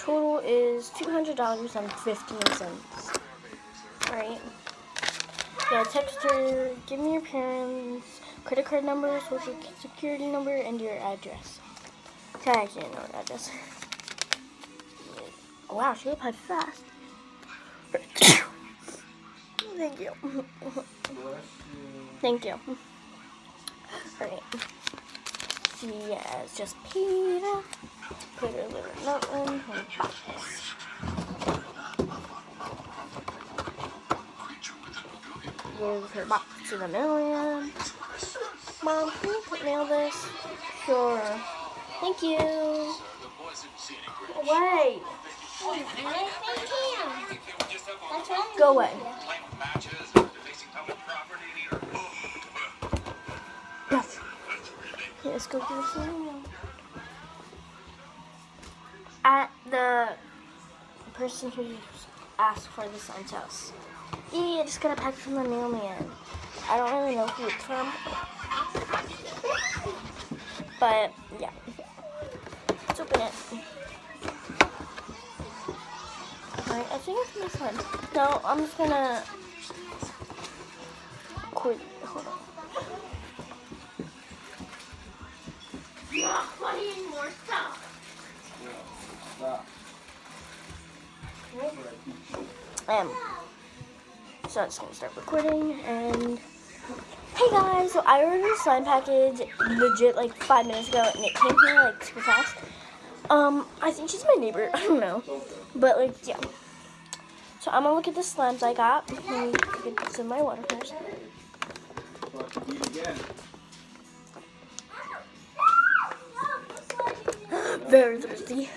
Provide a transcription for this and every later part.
total is $200.15. Alright. Yeah, text her, give me your parents' credit card number, social security number, and your address. I actually didn't know her address. Oh, wow, she replied fast. Thank you. Thank you. Alright. She has just paid. Put her little note in. Give her box to the mailman. Mom, can you mail this? Sure. Thank you. Wait. Go away. Yes. Let's go to the cinema. At the person who asked for the son's house. Yeah, I just got a package from the mailman. I don't really know who it's from. But, yeah. Let's open it. Alright, I think it's this one. No, I'm just gonna quit. Hold on. I need more stuff. So I'm just gonna start recording and hey guys, so I ordered a slime package legit like 5 minutes ago and it came here like super fast. I think she's my neighbor, I don't know. But like yeah. So I'm gonna look at the slimes I got. Let me get some of my water first. Very thirsty.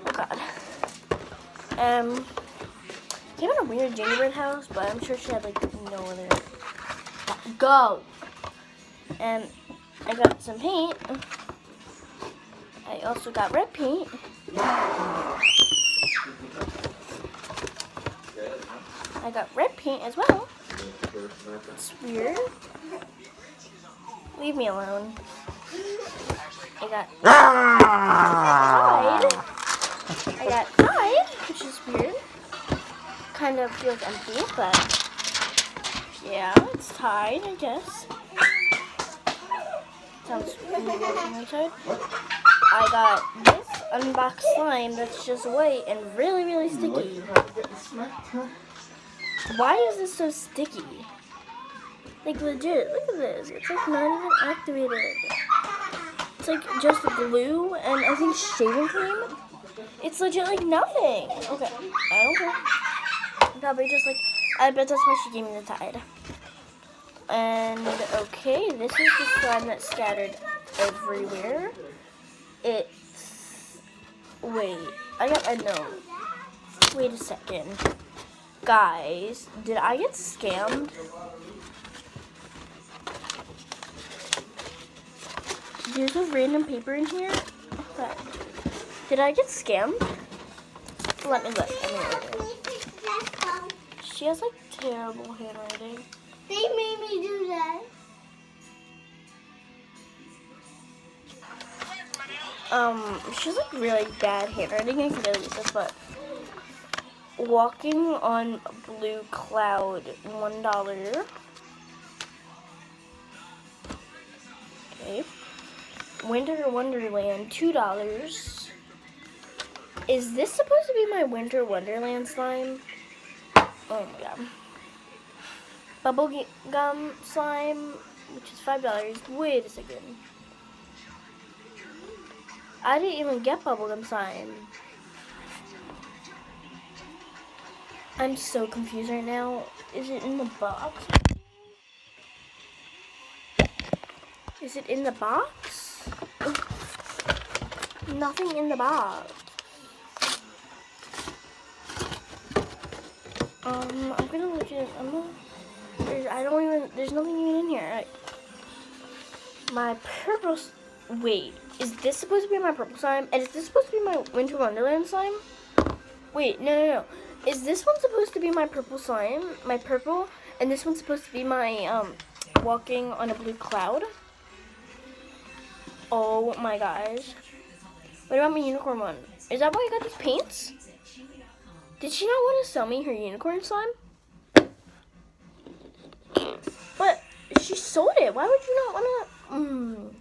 Oh god. Came in a weird gingerbread house, but I'm sure she had like no other. Go. And I got some paint. I also got red paint. I got red paint as well. It's weird. Leave me alone. I got Tide. I got Tide, which is weird. Kind of feels empty, but yeah, it's Tide, I guess. Sounds weird on my side. I got this unboxed slime that's just white and really, really sticky. Why is this so sticky? Like legit, look at this. It's like not even activated. It's like just glue and I think shaving cream. It's legit like nothing. Okay, I don't care. Probably just like, I bet that's why she gave me the Tide. And okay, this is the slime that's scattered everywhere. It's, wait, I got a note. Wait a second. Guys, did I get scammed? There's a random paper in here. Okay. Did I get scammed? Let me look. She has like terrible handwriting. They made me do that. She's like really bad handwriting. I can barely read this, but walking on a blue cloud, $1. Okay. Winter Wonderland, $2. Is this supposed to be my Winter Wonderland slime? Oh my god. Bubble gum slime, which is $5. Wait a second. I didn't even get bubblegum slime. I'm so confused right now. Is it in the box? Is it in the box? Nothing in the box. I'm gonna look at. There's nothing even in here. Right. My purple. Wait, is this supposed to be my purple slime? And is this supposed to be my Winter Wonderland slime? Wait, no. Is this one supposed to be my purple slime? My purple, and this one's supposed to be my walking on a blue cloud. Oh my gosh. What about my unicorn one? Is that why I got these paints? Did she not want to sell me her unicorn slime? But she sold it. Why would you not want to?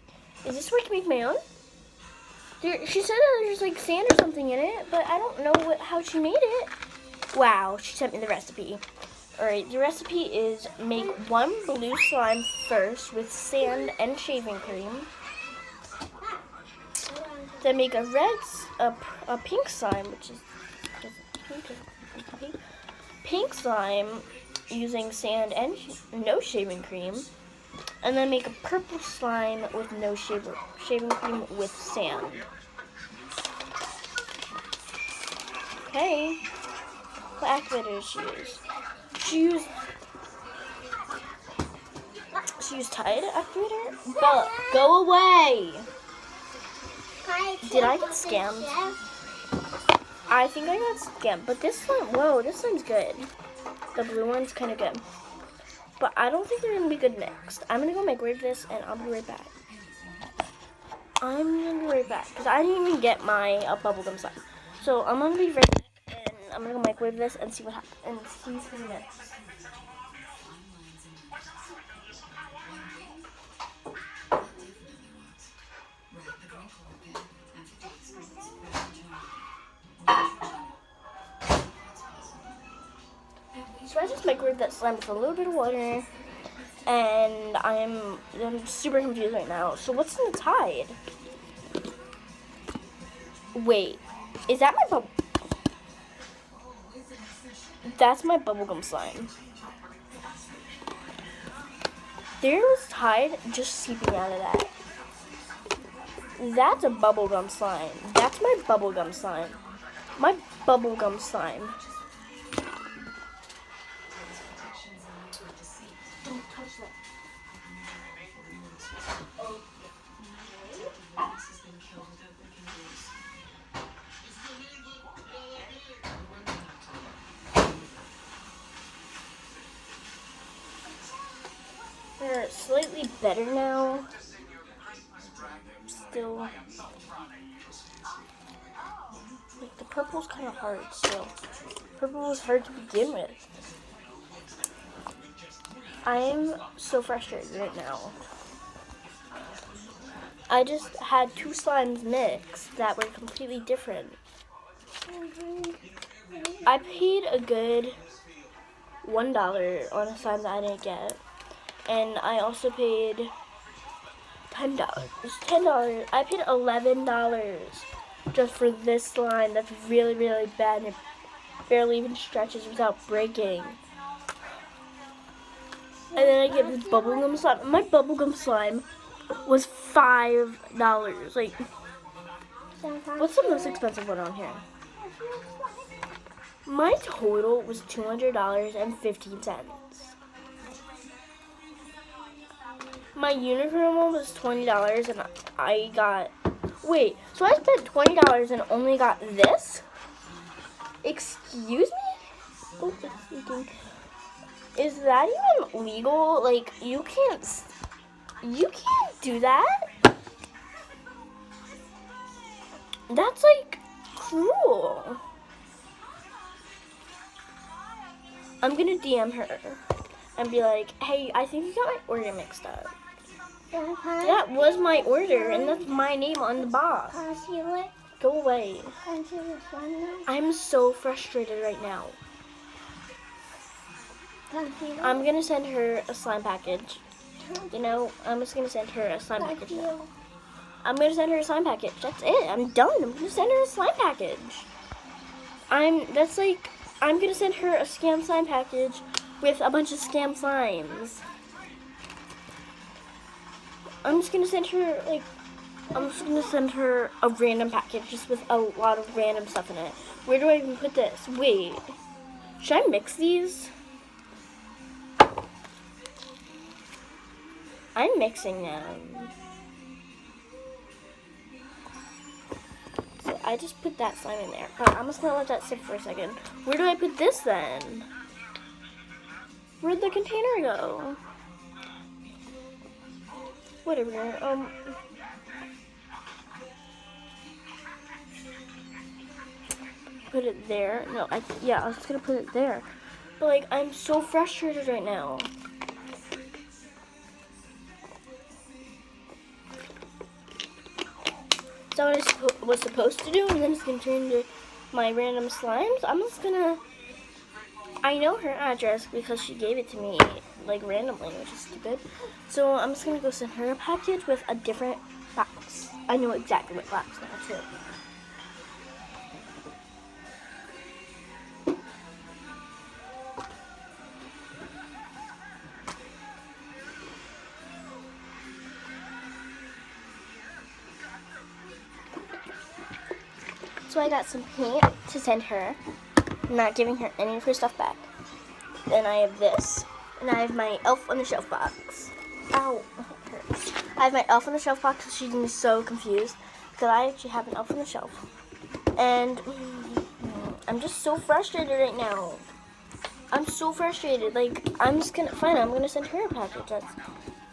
Is this where I can make my own? She said that there's like sand or something in it, but I don't know how she made it. Wow, she sent me the recipe. Alright, the recipe is make 1 blue slime first with sand and shaving cream. Then make a pink slime, which is pink slime using sand and no shaving cream. And then make a purple slime with no shaving cream with sand. Okay. What activator did she use? She used Tide activator? Bella, go away! Did I get scammed? I think I got scammed, but this slime, whoa, this slime's good. The blue one's kind of good. But I don't think they're going to be good next. I'm going to go microwave this, and I'll be right back. I'm going to be right back, because I didn't even get my bubblegum slime. So I'm going to be right back, and I'm going to go microwave this and see what happens, and see who's next. So I just microwaved that slime with a little bit of water, and I'm super confused right now. So what's in the Tide? Wait, is that my bubble? That's my bubblegum slime. There was Tide just seeping out of that. That's a bubblegum slime. That's my bubblegum slime. My bubblegum slime. Don't touch that. They're slightly better now. Still, like the purple's kind of hard still. Purple was hard to begin with. I'm so frustrated right now. I just had 2 slimes mixed that were completely different. I paid a good $1 on a slime that I didn't get. And I also paid $10. $10. I paid $11 just for this slime that's really, really bad and it barely even stretches without breaking. And then I get this bubblegum slime. My bubblegum slime was $5. Like, what's the most expensive one on here? My total was $200.15. My unicorn one was $20 and I got, wait, so I spent $20 and only got this? Excuse me? Oh, it's leaking. Is that even legal? Like, you can't do that? That's like cruel. I'm gonna DM her and be like, hey, I think you got my order mixed up. That was my order, and that's my name on the box. Can I see it? Go away. Can I see this one now? I'm so frustrated right now. Can I see it? I'm gonna send her a slime package. You know, I'm just gonna send her a slime package now. I'm gonna send her a slime package. That's it. I'm done. I'm gonna send her a slime package. I'm gonna send her a scam slime package with a bunch of scam slimes. I'm just gonna send her a random package just with a lot of random stuff in it. Where do I even put this? Wait. Should I mix these? I'm mixing them. So I just put that slime in there. But I'm just gonna let that sit for a second. Where do I put this then? Where'd the container go? Whatever. put it there. No, I was gonna put it there. But like, I'm so frustrated right now. That's what I was supposed to do, and then it's gonna turn into my random slimes. I'm just gonna. I know her address because she gave it to me like randomly, which is stupid. So I'm just gonna go send her a package with a different box. I know exactly what box now too. So I got some paint to send her. I'm not giving her any of her stuff back. Then I have this. And I have my Elf on the Shelf box. Ow, it hurts. I have my Elf on the Shelf box, so she's gonna be so confused. Because I actually have an Elf on the Shelf. And I'm just so frustrated right now. I'm so frustrated. Like, I'm just gonna, fine, I'm gonna send her a package that's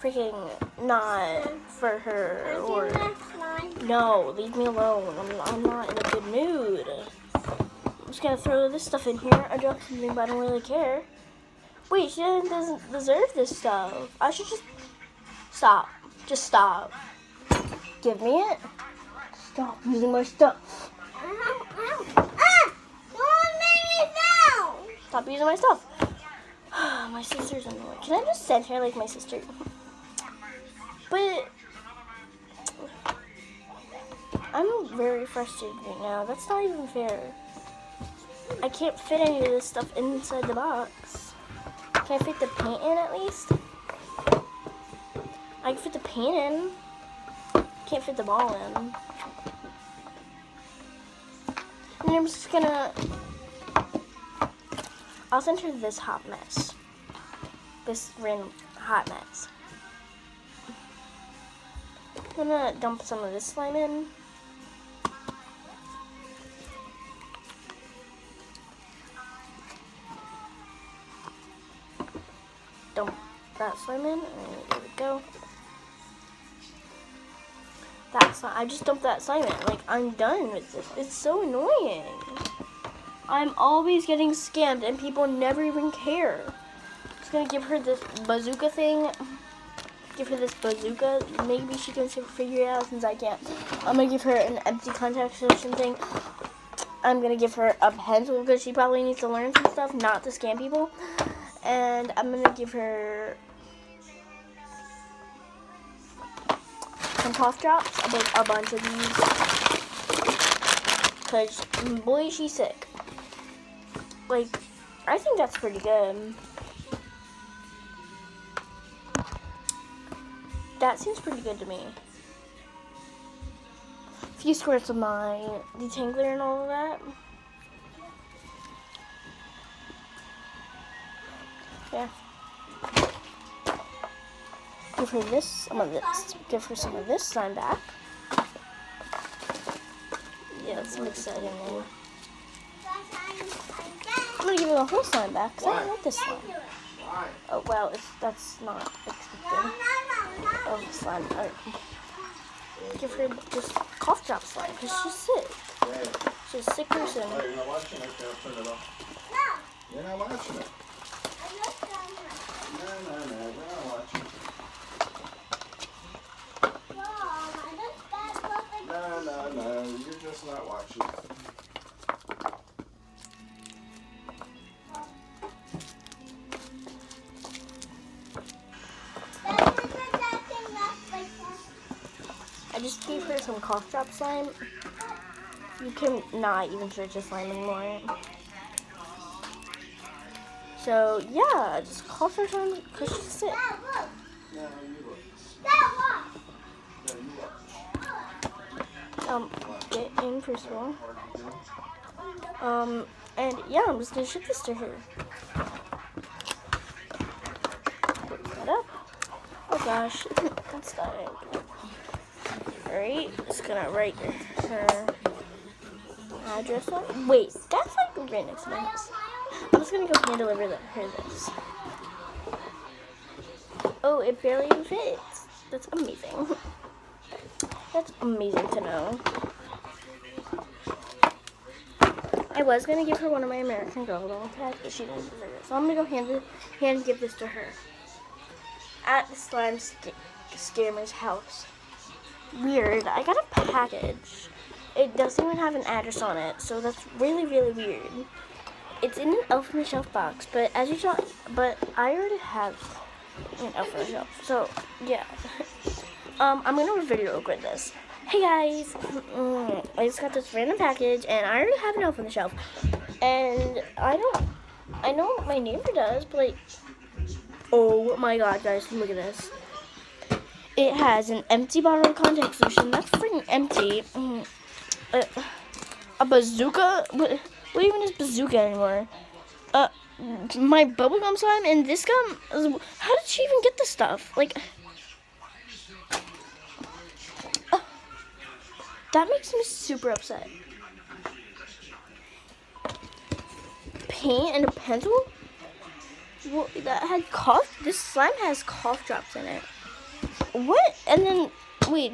freaking not for her. Or, no, leave me alone. I'm not in a good mood. I'm just gonna throw this stuff in here. I dropped something, but I don't really care. Wait, she doesn't deserve this stuff. I should just stop. Just stop. Give me it. Stop using my stuff. Stop using my stuff. My sister's annoying. Can I just send her like my sister? But I'm very frustrated right now. That's not even fair. I can't fit any of this stuff inside the box. Can I fit the paint in at least? I can fit the paint in. Can't fit the ball in. And I'm just gonna... I'll send her this hot mess. This random hot mess. I'm gonna dump some of this slime in. Dump that slime in, and there we go. That's not, I just dumped that slime in. Like, I'm done with this. It's so annoying. I'm always getting scammed, and people never even care. I'm just gonna give her this bazooka thing. Give her this bazooka. Maybe she can figure it out since I can't. I'm gonna give her an empty contact solution thing. I'm gonna give her a pencil because she probably needs to learn some stuff, not to scam people. And I'm gonna give her some cough drops, a bunch of these, because boy, she's sick. Like, I think that's pretty good. That seems pretty good to me. A few squirts of my detangler and all of that. Yeah. Give her this, some of this. Give her some of this slime back. Yeah, let's mix that in there. I'm gonna give her the whole slime back because I don't want this slime. Oh well, that's not expected of slime. Alright. Give her just cough drop slime because she's sick. She's a sick person. Hey, you're not watching it, I'll turn it off. No. You're not watching it. No, we're not watching. No, you're just not watching. I just gave her some cough drop slime. You can not even search a slime anymore. So yeah, just cough her slime because she's sick. No, you look. Get in first of all. And yeah, I'm just gonna ship this to her. Put that up. Oh gosh, that's dying. Alright, just gonna write her address on. Wait, that's like right next to my house. I'm just gonna go hand deliver her this. Oh, it barely even fits. That's amazing. That's amazing to know. I was gonna give her one of my American Girl doll tags, but she didn't deserve it. So I'm gonna go hand give this to her at the slime scammer's house. Weird. I got a package. It doesn't even have an address on it, so that's really, really weird. It's in an Elf on the Shelf box, but as you saw, but I already have an Elf on the Shelf, so yeah. I'm gonna video record this. Hey guys, I just got this random package, and I already have an Elf on the Shelf, and I know what my neighbor does, but like, oh my god, guys, look at this. It has an empty bottle of contact solution. That's freaking empty. A bazooka? What even is bazooka anymore? My bubblegum slime and this gum? How did she even get this stuff? Like, that makes me super upset. Paint and a pencil? Well, that had cough. This slime has cough drops in it. What? And then, wait,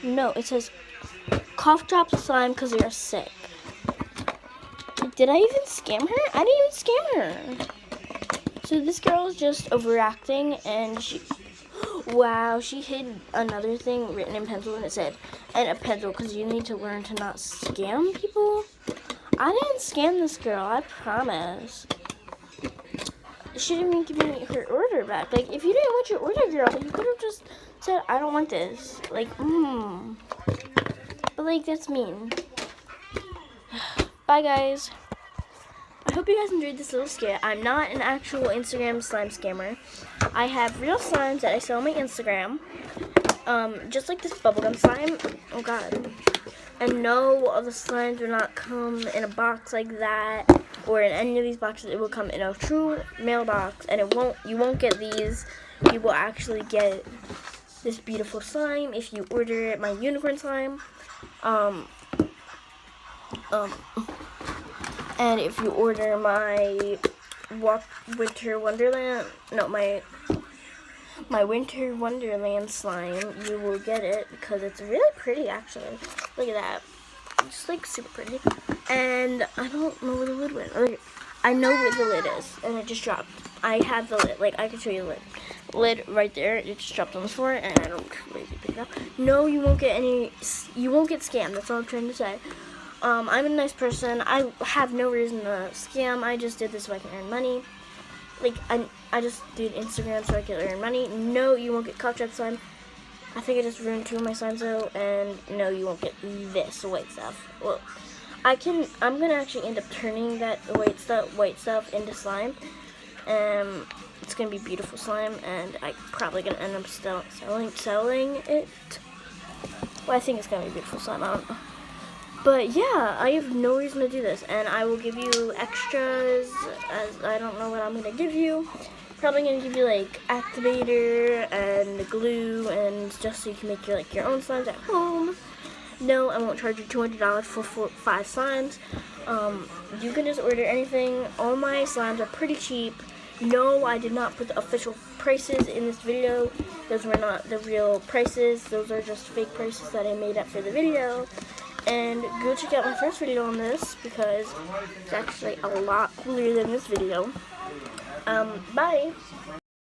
no, it says cough drops slime because you're sick. Did I even scam her? I didn't even scam her. So this girl is just overacting, and she hid another thing written in pencil, and it said, and a pencil because you need to learn to not scam people. I didn't scam this girl, I promise. She didn't even give me her order back. Like, if you didn't want your order, girl, you could have just said, I don't want this. Like, But, like, that's mean. Bye, guys. I hope you guys enjoyed this little skit. I'm not an actual Instagram slime scammer. I have real slimes that I sell on my Instagram. Just like this bubblegum slime. Oh, God. And no, all the slimes do not come in a box like that, or in any of these boxes. It will come in a true mailbox, and you won't get these. You will actually get this beautiful slime if you order my unicorn slime. And if you order my Winter Wonderland, no, my Winter Wonderland slime, you will get it because it's really pretty, actually. Look at that. It's like super pretty. And I don't know where the lid went. Okay, I know where the lid is, and it just dropped. I have the lid. Like, I can show you the lid. Lid right there. It just dropped on the floor, and I don't really pick it up. No, you won't get scammed. That's all I'm trying to say. I'm a nice person. I have no reason to scam. I just did this so I can earn money. Like, I just did Instagram so I could earn money. No, you won't get cough drop slime. I think I just ruined 2 of my slimes though, and no, you won't get this white stuff. Well, I'm gonna actually end up turning that white stuff into slime. It's gonna be beautiful slime, and I'm probably gonna end up selling it. Well, I think it's gonna be beautiful slime. I don't know. But yeah, I have no reason to do this, and I will give you extras, as I don't know what I'm going to give you. Probably going to give you like activator and glue, and just so you can make your own slimes at home. No, I won't charge you $200 for 5 slimes. You can just order anything. All my slimes are pretty cheap. No, I did not put the official prices in this video. Those were not the real prices. Those are just fake prices that I made up for the video. And go check out my first video on this because it's actually a lot cooler than this video. Bye!